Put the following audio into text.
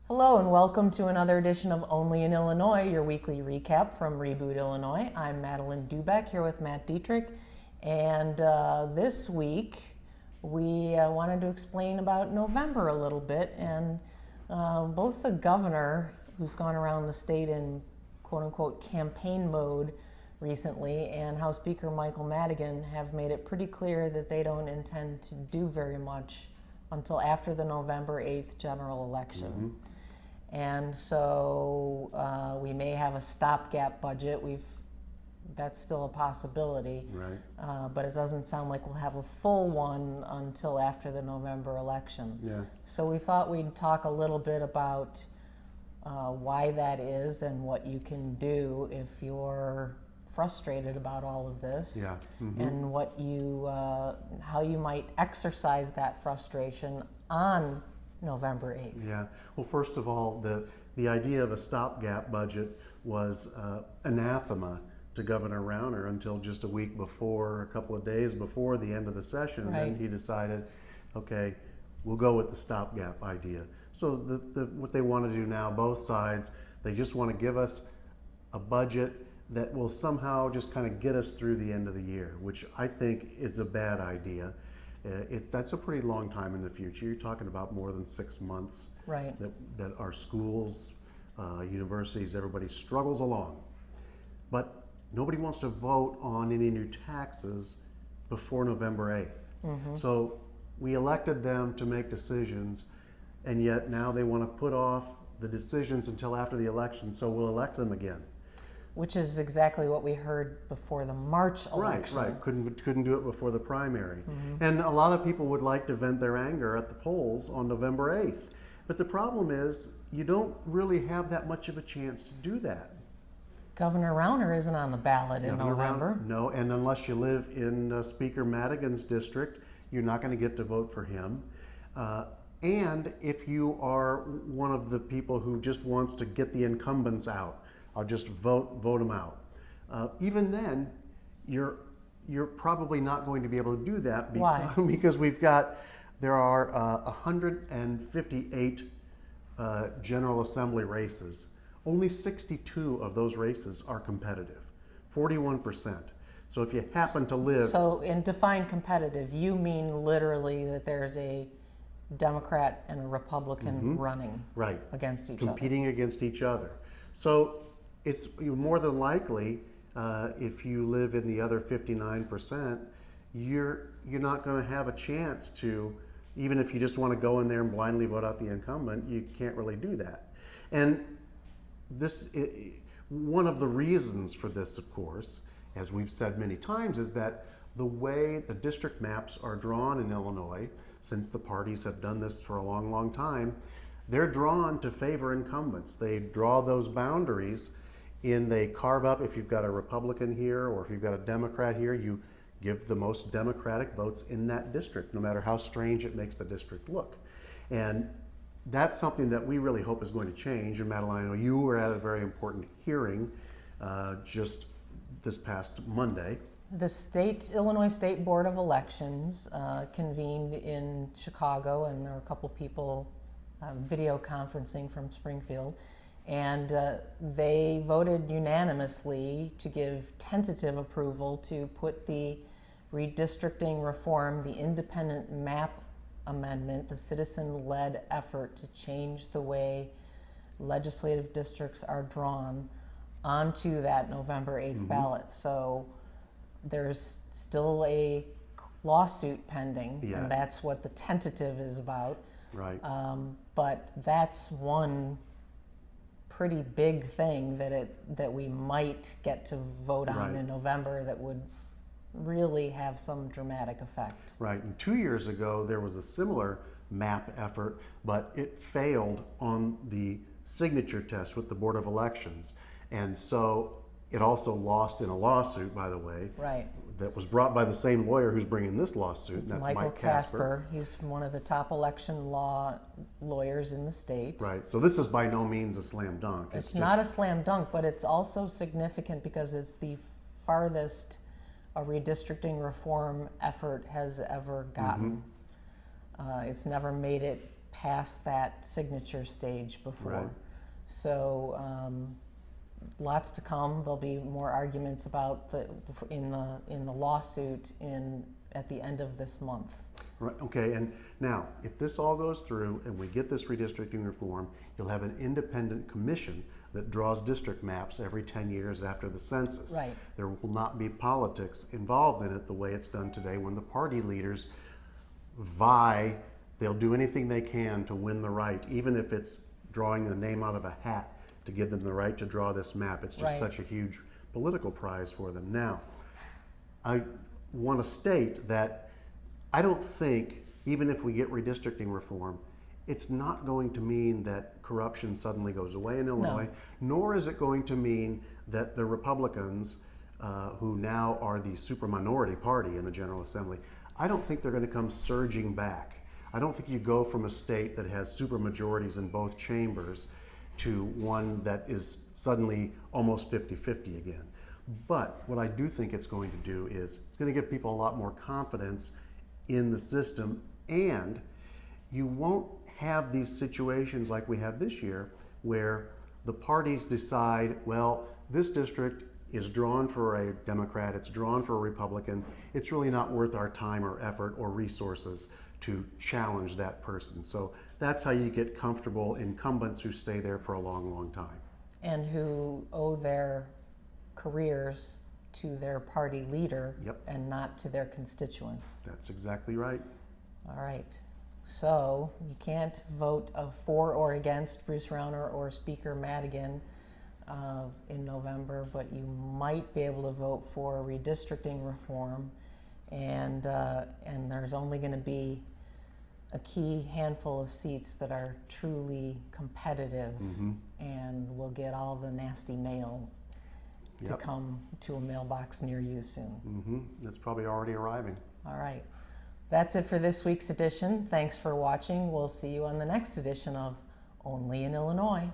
Hello and welcome to another edition of Only in Illinois, your weekly recap from Reboot Illinois. I'm Madeline Dubeck here with Matt Dietrich, and this week we wanted to explain about November a little bit, and both the governor, who's gone around the state in quote-unquote campaign mode recently, and House Speaker Michael Madigan have made it pretty clear that they don't intend to do very much until after the November 8th general election. And so we may have a stopgap budget. That's still a possibility, right? But it doesn't sound like we'll have a full one until after the November election. Yeah. So we thought we'd talk a little bit about why that is and what you can do if you're frustrated about all of this, Yeah. and what how you might exercise that frustration on November 8th. Yeah. Well, first of all, the idea of a stopgap budget was anathema to Governor Rauner until just a week before, a couple of days before the end of the session. Right. And then he decided, okay, we'll go with the stopgap idea. So what they want to do now, both sides, they just want to give us a budget that will somehow just kind of get us through the end of the year, which I think is a bad idea. That's a pretty long time in the future. You're talking about more than 6 months, Right. that our schools, universities, everybody struggles along. But nobody wants to vote on any new taxes before November 8th. So we elected them to make decisions, and yet now they want to put off the decisions until after the election, so we'll elect them again. Which is exactly what we heard before the March election. Right. Couldn't do it before the primary. And a lot of people would like to vent their anger at the polls on November 8th. But the problem is, you don't really have that much of a chance to do that. Governor Rauner isn't on the ballot in November. No, and unless you live in Speaker Madigan's district, you're not going to get to vote for him. And if you are one of the people who just wants to get the incumbents out, I'll just vote them out. Even then, you're probably not going to be able to do that. Why? Because there are 158 General Assembly races. Only 62 of those races are competitive, 41%. So if you happen to live... So in define competitive, you mean literally that there's a Democrat and a Republican running against each other. Competing against each other. So it's more than likely, if you live in the other 59%, you're not going to have a chance to, even if you just want to go in there and blindly vote out the incumbent, you can't really do that. And one of the reasons for this, of course, as we've said many times, is that the way the district maps are drawn in Illinois, since the parties have done this for a long, long time, they're drawn to favor incumbents. They draw those boundaries they carve up, if you've got a Republican here or if you've got a Democrat here, you give the most Democratic votes in that district, no matter how strange it makes the district look. And that's something that we really hope is going to change. And Madeline, I know you were at a very important hearing just this past Monday. The Illinois State Board of Elections convened in Chicago, and there were a couple people video conferencing from Springfield. And they voted unanimously to give tentative approval to put the redistricting reform, the independent map amendment, the citizen-led effort to change the way legislative districts are drawn onto that November 8th ballot. So there's still a lawsuit pending, and that's what the tentative is about. Right. But that's one pretty big thing that we might get to vote on in November that would really have some dramatic effect. Right. And 2 years ago, there was a similar map effort, but it failed on the signature test with the Board of Elections. And so it also lost in a lawsuit, by the way, that was brought by the same lawyer who's bringing this lawsuit, and that's Michael Casper. He's one of the top election law lawyers in the state. Right. So this is by no means a slam dunk. It's not a slam dunk, but it's also significant because it's the farthest a redistricting reform effort has ever gotten. It's never made it past that signature stage before. Right. So lots to come. There'll be more arguments about in the lawsuit at the end of this month. Right, okay, and now, if this all goes through and we get this redistricting reform, you'll have an independent commission that draws district maps every 10 years after the census. Right. There will not be politics involved in it the way it's done today when the party leaders vie. They'll do anything they can to win the right, even if it's drawing the name out of a hat to give them the right to draw this map. It's just Right. such a huge political prize for them. Now, I want to state that I don't think, even if we get redistricting reform, it's not going to mean that corruption suddenly goes away in Illinois, nor is it going to mean that the Republicans, who now are the super minority party in the General Assembly, I don't think they're going to come surging back. I don't think you go from a state that has super majorities in both chambers to one that is suddenly almost 50-50 again. But what I do think it's going to do is it's going to give people a lot more confidence in the system, and you won't have these situations like we have this year where the parties decide, well, this district is drawn for a Democrat, it's drawn for a Republican, it's really not worth our time or effort or resources to challenge that person. So that's how you get comfortable incumbents who stay there for a long, long time. And who owe their careers to their party leader. Yep. And not to their constituents. That's exactly right. All right. So you can't vote for or against Bruce Rauner or Speaker Madigan in November, but you might be able to vote for redistricting reform, and there's only going to be a key handful of seats that are truly competitive, and we'll get all the nasty mail to come to a mailbox near you soon. That's probably already arriving. All right. That's it for this week's edition. Thanks for watching. We'll see you on the next edition of Only in Illinois.